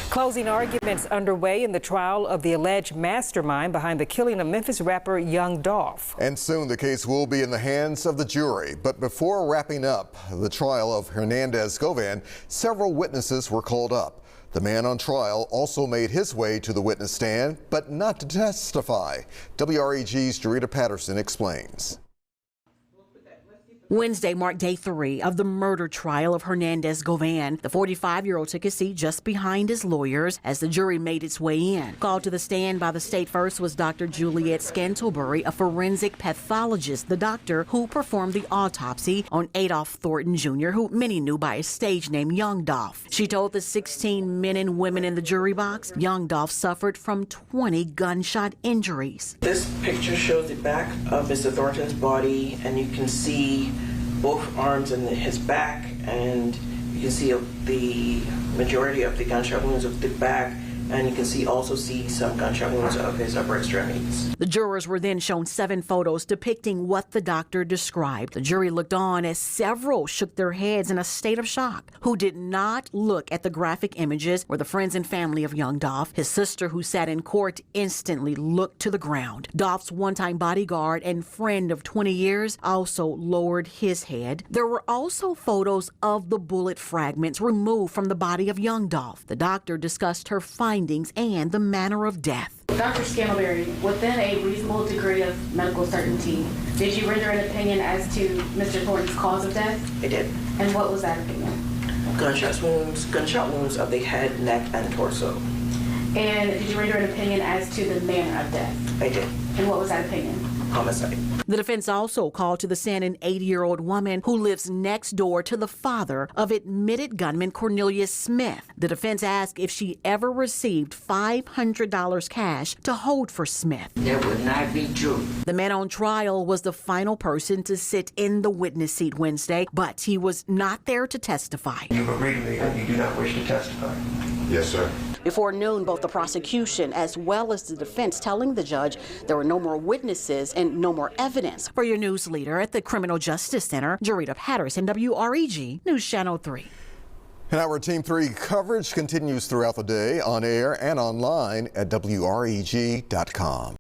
Closing arguments underway in the trial of the alleged mastermind behind the killing of Memphis rapper Young Dolph. And soon the case will be in the hands of the jury. But before wrapping up the trial of Hernandez Govan, several witnesses were called up. The man on trial also made his way to the witness stand, but not to testify. WREG's Jarita Patterson explains. Wednesday marked day 3 of the murder trial of Hernandez Govan. The 45-year-old took a seat just behind his lawyers as the jury made its way in. Called to the stand by the state first was Dr. Juliet Scantlebury, a forensic pathologist, the doctor who performed the autopsy on Adolph Thornton Jr., who many knew by his stage name Young Dolph. She told the 16 men and women in the jury box Young Dolph suffered from 20 gunshot injuries. This picture shows the back of Mr. Thornton's body, and you can see both arms and his back, and you can see the majority of the gunshot wounds of the back, and you can also see some gunshot wounds of his upper extremities. The jurors were then shown 7 photos depicting what the doctor described. The jury looked on as several shook their heads in a state of shock. Who did not look at the graphic images were the friends and family of Young Dolph. His sister, who sat in court, instantly looked to the ground. Dolph's one-time bodyguard and friend of 20 years also lowered his head. There were also photos of the bullet fragments removed from the body of Young Dolph. The doctor discussed her findings and the manner of death. Dr. Scantlebury, within a reasonable degree of medical certainty, did you render an opinion as to Mr. Thornton's cause of death? I did. And what was that opinion? Gunshot wounds of the head, neck, and torso. And did you render an opinion as to the manner of death? I did. And what was that opinion? Homicide. The defense also called to the stand an 80-year-old woman who lives next door to the father of admitted gunman Cornelius Smith. The defense asked if she ever received $500 cash to hold for Smith. That would not be true. The man on trial was the final person to sit in the witness seat Wednesday, but he was not there to testify. You've agreed to me and you do not wish to testify. Yes, sir. Before noon, both the prosecution as well as the defense telling the judge there were no more witnesses and no more evidence. For your news leader at the Criminal Justice Center, Jarita Patterson, WREG News Channel 3. And our Team 3 coverage continues throughout the day on air and online at WREG.com.